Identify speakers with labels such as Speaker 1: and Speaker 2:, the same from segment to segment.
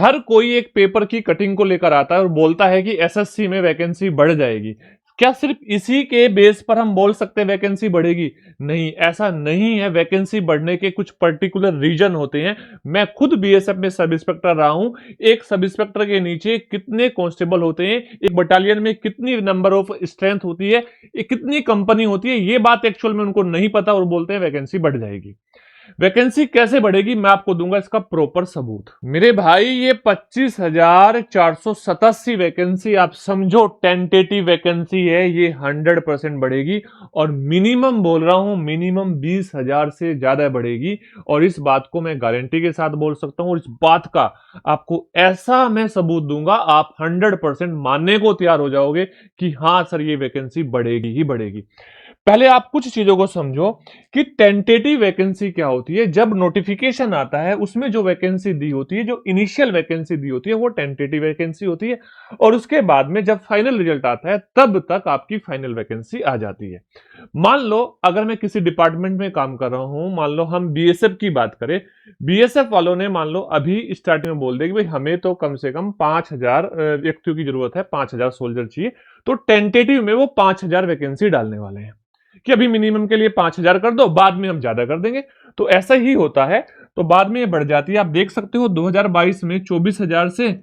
Speaker 1: हर कोई एक पेपर की कटिंग को लेकर आता है और बोलता है कि एसएससी में वैकेंसी बढ़ जाएगी। क्या सिर्फ इसी के बेस पर हम बोल सकते हैं वैकेंसी बढ़ेगी? नहीं, ऐसा नहीं है। वैकेंसी बढ़ने के कुछ पर्टिकुलर रीजन होते हैं। मैं खुद बीएसएफ में सब इंस्पेक्टर रहा हूं। एक सब इंस्पेक्टर के नीचे कितने कांस्टेबल होते हैं, एक बटालियन में कितनी नंबर ऑफ स्ट्रेंथ होती है, कितनी कंपनी होती है, ये बात एक्चुअल में उनको नहीं पता और बोलते हैं वैकेंसी बढ़ जाएगी। वैकेंसी कैसे बढ़ेगी, मैं आपको दूंगा इसका प्रॉपर सबूत। मेरे भाई, ये 25,487 वैकेंसी आप समझो टेंटेटिव वैकेंसी है। ये 100% बढ़ेगी और मिनिमम बोल रहा हूं, मिनिमम 20,000 से ज्यादा बढ़ेगी। और इस बात को मैं गारंटी के साथ बोल सकता हूं और इस बात का आपको ऐसा मैं सबूत दूंगा, आप 100% मानने को तैयार हो जाओगे कि हां सर, ये वैकेंसी बढ़ेगी ही बढ़ेगी। पहले आप कुछ चीजों को समझो कि टेंटेटिव वैकेंसी क्या होती है। जब नोटिफिकेशन आता है उसमें जो वैकेंसी दी होती है, जो इनिशियल वैकेंसी दी होती है, वो टेंटेटिव वैकेंसी होती है। और उसके बाद में जब फाइनल रिजल्ट आता है तब तक आपकी फाइनल वैकेंसी आ जाती है। मान लो अगर मैं किसी डिपार्टमेंट में काम कर रहा हूं, मान लो हम बीएसएफ की बात करें, बीएसएफ वालों ने मान लो अभी स्टार्टिंग में बोल दिया कि भाई हमें तो कम से कम 5,000 व्यक्तियों की जरूरत है, 5,000 सोल्जर चाहिए। तो टेंटेटिव में वो 5,000 वैकेंसी डालने वाले हैं कि अभी मिनिमम के लिए 5,000 कर दो, बाद में हम ज्यादा कर देंगे। तो ऐसा ही होता है। तो बाद में ये बढ़ जाती है। आप देख सकते हो 2022 में 24,000 से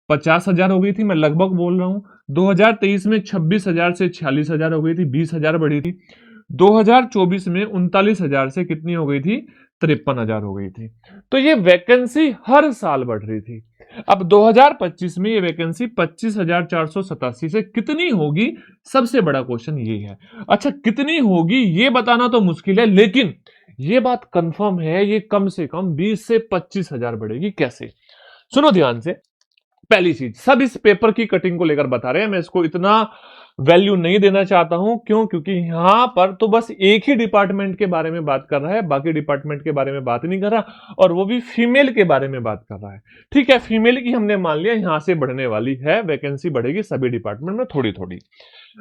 Speaker 1: 50,000 हो गई थी, मैं लगभग बोल रहा हूं। 2023 में 26,000 से 46,000 हो गई थी, 20,000 बढ़ी थी। 2024 में 39,000 से कितनी हो गई थी, 53,000 हो गई थी। तो ये वैकेंसी हर साल बढ़ रही थी। अब 2025 में ये वैकेंसी 25,487 से कितनी होगी, सबसे बड़ा क्वेश्चन ये है। अच्छा, कितनी होगी ये बताना तो मुश्किल है, लेकिन ये बात कंफर्म है, ये कम से कम 20 से 25,000 बढ़ेगी। कैसे? सुनो ध्यान से। पहली चीज, सब इस पेपर की कटिंग को लेकर बता रहे हैं। मैं इसको इतना वैल्यू नहीं देना चाहता हूं। क्यों? क्योंकि यहां पर तो बस एक ही डिपार्टमेंट के बारे में बात कर रहा है, बाकी डिपार्टमेंट के बारे में बात नहीं कर रहा, और वो भी फीमेल के बारे में बात कर रहा है। ठीक है, फीमेल की हमने मान लिया यहां से बढ़ने वाली है, वैकेंसी बढ़ेगी सभी डिपार्टमेंट में थोड़ी थोड़ी।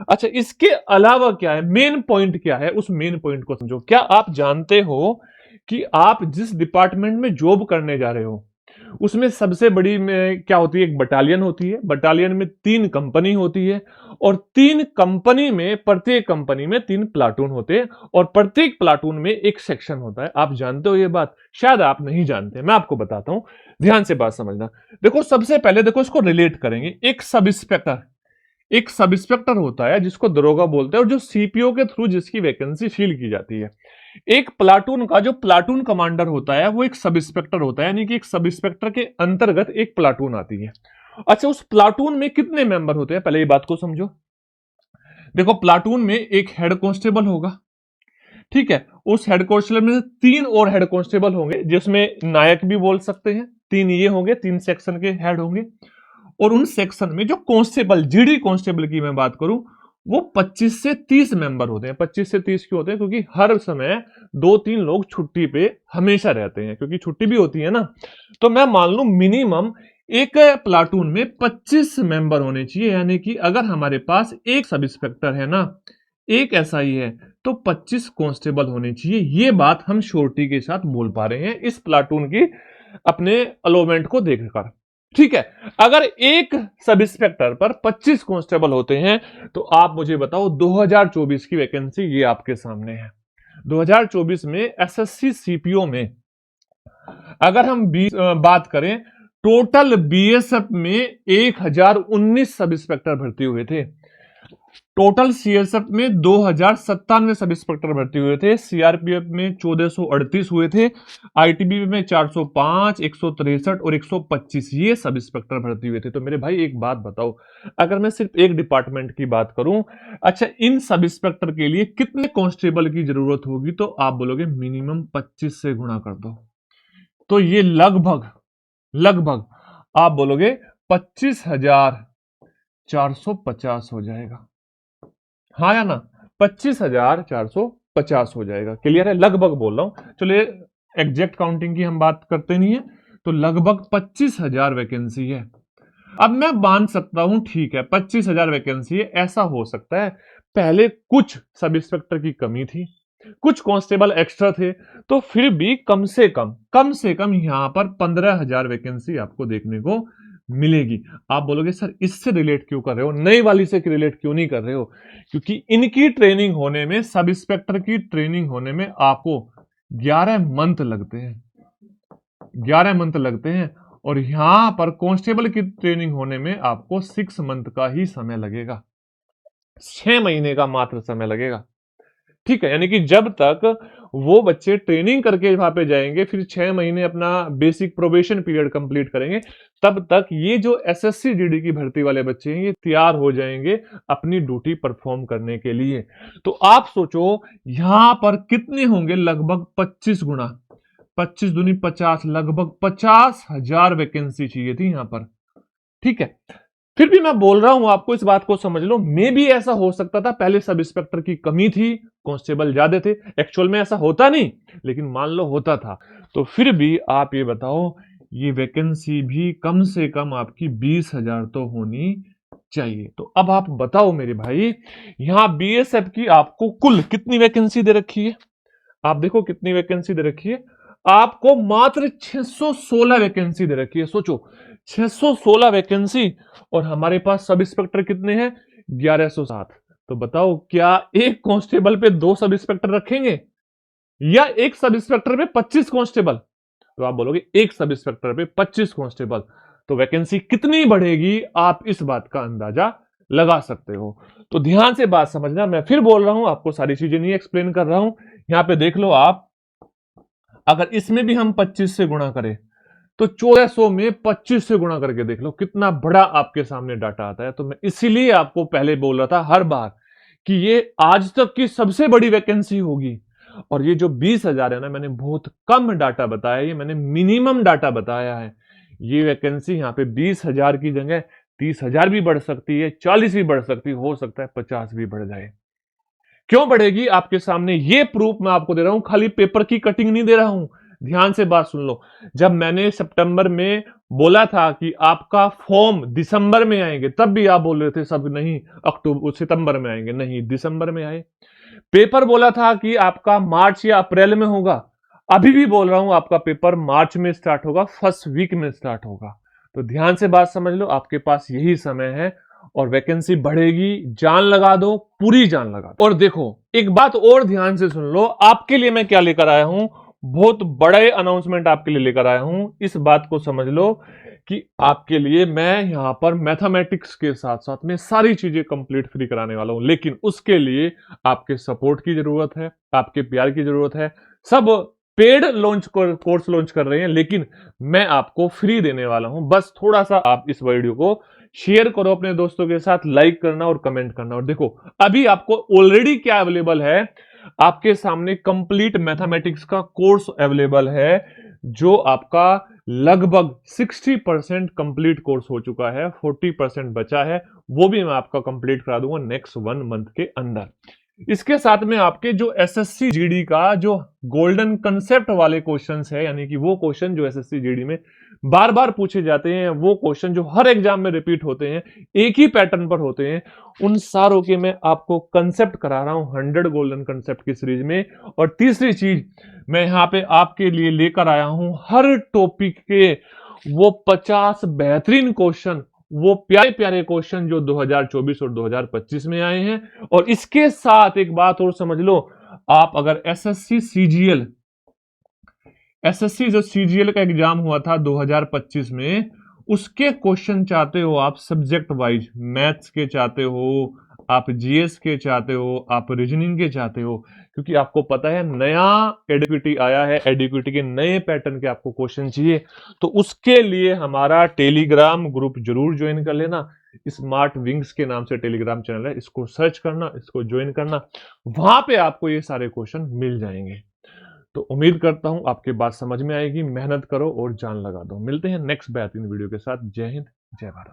Speaker 1: अच्छा, इसके अलावा क्या है, मेन पॉइंट क्या है, उस मेन पॉइंट को समझो। क्या आप जानते हो कि आप जिस डिपार्टमेंट में जॉब करने जा रहे हो उसमें सबसे बड़ी में क्या होती है, एक बटालियन होती है। बटालियन में 3 कंपनी होती है और 3 कंपनी में, प्रत्येक कंपनी में 3 प्लाटून होते हैं और प्रत्येक प्लाटून में एक सेक्शन होता है। आप जानते हो ये बात? शायद आप नहीं जानते, मैं आपको बताता हूं, ध्यान से बात समझना। देखो, सबसे पहले देखो, इसको रिलेट करेंगे। एक सब इंस्पेक्टर होता है जिसको दरोगा बोलते हैं, और जो सीपीओ के थ्रू जिसकी वैकेंसी फिल की जाती है। एक प्लाटून का जो प्लाटून कमांडर होता है वो एक सब इंस्पेक्टर होता है, यानी कि एक सब इंस्पेक्टर के अंतर्गत एक प्लाटून आती है। अच्छा, उस प्लाटून में कितने मेंबर होते हैं, पहले ये बात को समझो। देखो, प्लाटून में एक हेड कांस्टेबल होगा, ठीक है। उस हेड कांस्टेबल में 3 और हेड कांस्टेबल होंगे, जिसमें नायक भी बोल सकते हैं। 3 ये होंगे, 3 सेक्शन के हेड होंगे। और उन सेक्शन में जो कांस्टेबल, जीडी कांस्टेबल की मैं बात करूं, वो 25 से 30 मेंबर होते हैं। 25 से 30 क्यों होते हैं? क्योंकि हर समय 2-3 लोग छुट्टी पे हमेशा रहते हैं, क्योंकि छुट्टी भी होती है ना। तो मैं मान लूं मिनिमम एक प्लाटून में 25 मेंबर होने चाहिए, यानी कि अगर हमारे पास एक सब इंस्पेक्टर है ना, एक एसआई है, तो 25 कांस्टेबल होने चाहिए। ये बात हम श्योरिटी के साथ बोल पा रहे हैं इस प्लाटून की अपने अलोमेंट को देखकर। ठीक है, अगर एक सब इंस्पेक्टर पर 25 कांस्टेबल होते हैं तो आप मुझे बताओ 2024 की वैकेंसी ये आपके सामने है। 2024 में एसएससी सीपीओ में अगर हम बात करें, टोटल बीएसएफ में 1019 सब इंस्पेक्टर भर्ती हुए थे। टोटल सीएसएफ में 2097 सब इंस्पेक्टर भर्ती हुए थे। सीआरपीएफ में 1438 हुए थे। आईटीबीपी में 405, 163 और 125 ये सब इंस्पेक्टर भर्ती हुए थे। तो मेरे भाई एक बात बताओ, अगर मैं सिर्फ एक डिपार्टमेंट की बात करूं, अच्छा, इन सब इंस्पेक्टर के लिए कितने कांस्टेबल की जरूरत होगी? तो आप बोलोगे मिनिमम 25 से गुणा कर दो। तो ये लगभग लगभग आप बोलोगे 25,450 हो जाएगा। हाँ या ना? 25,450 हो जाएगा। क्लियर है? लगभग बोल रहा हूं, चलिए एग्जैक्ट काउंटिंग की हम बात करते नहीं है। तो लगभग 25,000 वैकेंसी है। अब मैं मान सकता हूं, ठीक है, 25,000 वैकेंसी है, ऐसा हो सकता है पहले कुछ सब इंस्पेक्टर की कमी थी, कुछ कांस्टेबल एक्स्ट्रा थे, तो फिर भी कम से कम यहां पर 15,000 वैकेंसी आपको देखने को मिलेगी। आप बोलोगे सर इससे रिलेट क्यों कर रहे हो, नई वाली से रिलेट क्यों नहीं कर रहे हो? क्योंकि इनकी ट्रेनिंग होने में, सब इंस्पेक्टर की ट्रेनिंग होने में आपको 11 मंथ लगते हैं, 11 मंथ लगते हैं, और यहां पर कांस्टेबल की ट्रेनिंग होने में आपको 6 मंथ का ही समय लगेगा, 6 महीने का मात्र समय लगेगा। ठीक है, यानी कि जब तक वो बच्चे ट्रेनिंग करके वहां पे जाएंगे, फिर 6 महीने अपना बेसिक प्रोबेशन पीरियड कंप्लीट करेंगे, तब तक ये जो एसएससी जीडी की भर्ती वाले बच्चे हैं ये तैयार हो जाएंगे अपनी ड्यूटी परफॉर्म करने के लिए। तो आप सोचो यहां पर कितने होंगे, लगभग 25 गुना, 25 दूनी 50, लगभग 50,000 वैकेंसी चाहिए थी यहां पर। ठीक है, फिर भी मैं बोल रहा हूं आपको, इस बात को समझ लो, मे भी ऐसा हो सकता था पहले सब इंस्पेक्टर की कमी थी, कांस्टेबल ज्यादा थे, एक्चुअल में ऐसा होता नहीं, लेकिन मान लो होता था, तो फिर भी आप ये बताओ, ये वैकेंसी भी कम से कम आपकी 20,000 तो होनी चाहिए। तो अब आप बताओ मेरे भाई, यहां बीएसएफ की आपको कुल कितनी वैकेंसी दे रखी है? आप देखो कितनी वैकेंसी दे रखी है, आपको मात्र 616 वैकेंसी दे रखी है। सोचो 616 वैकेंसी, और हमारे पास सब इंस्पेक्टर कितने हैं, 1107। तो बताओ क्या एक कांस्टेबल पे 2 सब इंस्पेक्टर रखेंगे, या एक सब इंस्पेक्टर पे 25 कांस्टेबल? तो आप बोलोगे एक सब इंस्पेक्टर पे 25 कांस्टेबल, तो वैकेंसी कितनी बढ़ेगी, आप इस बात का अंदाजा लगा सकते हो। तो ध्यान से बात समझना, मैं फिर बोल रहा हूं, आपको सारी चीजें नहीं एक्सप्लेन कर रहा हूं। यहां पे देख लो आप, अगर इसमें भी हम 25 से गुणा करें, तो 1400 में 25 से गुणा करके देख लो कितना बड़ा आपके सामने डाटा आता है। तो मैं इसीलिए आपको पहले बोल रहा था हर बार कि ये आज तक की सबसे बड़ी वैकेंसी होगी। और ये जो 20,000 है ना, मैंने बहुत कम डाटा बताया, ये मैंने मिनिमम डाटा बताया है। ये वैकेंसी यहाँ पे 20,000 की जगह 30,000 भी बढ़ सकती है, 40 भी बढ़ सकती है, हो सकता है 50 भी बढ़ जाए। क्यों बढ़ेगी, आपके सामने ये प्रूफ मैं आपको दे रहा हूं, खाली पेपर की कटिंग नहीं दे रहा हूं। ध्यान से बात सुन लो, जब मैंने सितंबर में बोला था कि आपका फॉर्म दिसंबर में आएंगे, तब भी आप बोल रहे थे सब नहीं अक्टूबर सितंबर में आएंगे, नहीं दिसंबर में आए। पेपर बोला था कि आपका मार्च या अप्रैल में होगा, अभी भी बोल रहा हूं आपका पेपर मार्च में स्टार्ट होगा, फर्स्ट वीक में स्टार्ट होगा। तो ध्यान से बात समझ लो, आपके पास यही समय है, और वैकेंसी बढ़ेगी, जान लगा दो, पूरी जान लगा दो। और देखो एक बात और ध्यान से सुन लो, आपके लिए मैं क्या लेकर आया हूं, बहुत बड़े अनाउंसमेंट आपके लिए लेकर आया हूं। इस बात को समझ लो कि आपके लिए मैं यहां पर मैथमेटिक्स के साथ साथ में सारी चीजें कंप्लीट फ्री कराने वाला हूं, लेकिन उसके लिए आपके सपोर्ट की जरूरत है, आपके प्यार की जरूरत है। सब पेड लॉन्च कोर्स लॉन्च कर रहे हैं, लेकिन मैं आपको फ्री देने वाला हूं। बस थोड़ा सा आप इस वीडियो को शेयर करो अपने दोस्तों के साथ, लाइक करना और कमेंट करना। और देखो अभी आपको ऑलरेडी क्या अवेलेबल है, आपके सामने कंप्लीट मैथमेटिक्स का कोर्स अवेलेबल है, जो आपका लगभग 60% कंप्लीट कोर्स हो चुका है, 40% बचा है, वो भी मैं आपका कंप्लीट करा दूंगा नेक्स्ट 1 मंथ के अंदर। इसके साथ में आपके जो एसएससी जीडी का जो गोल्डन कंसेप्ट वाले क्वेश्चंस है, यानी कि वो क्वेश्चन जो एसएससी जीडी में बार बार पूछे जाते हैं, वो क्वेश्चन जो हर एग्जाम में रिपीट होते हैं, एक ही पैटर्न पर होते हैं, उन सारों के मैं आपको कंसेप्ट करा रहा हूं 100 गोल्डन कंसेप्ट की सीरीज में। और तीसरी चीज मैं यहां पे आपके लिए लेकर आया हूं हर टॉपिक के वो 50 बेहतरीन क्वेश्चन, वो प्यारे प्यारे क्वेश्चन जो 2024 और 2025 में आए हैं। और इसके साथ एक बात और समझ लो, आप अगर एसएससी जो सीजीएल का एग्जाम हुआ था 2025 में, उसके क्वेश्चन चाहते हो आप सब्जेक्ट वाइज, मैथ्स के चाहते हो, आप जीएस के चाहते हो, आप रीजनिंग के चाहते हो, क्योंकि आपको पता है नया एडिक्विटी आया है, एडिक्विटी के नए पैटर्न के आपको क्वेश्चन चाहिए, तो उसके लिए हमारा टेलीग्राम ग्रुप जरूर ज्वाइन कर लेना। स्मार्ट विंग्स के नाम से टेलीग्राम चैनल है, इसको सर्च करना, इसको ज्वाइन करना, वहां पे आपको ये सारे क्वेश्चन मिल जाएंगे। तो उम्मीद करता हूं आपके बात समझ में आएगी, मेहनत करो और जान लगा दो। मिलते हैं नेक्स्ट बेहतरीन वीडियो के साथ। जय हिंद, जय भारत।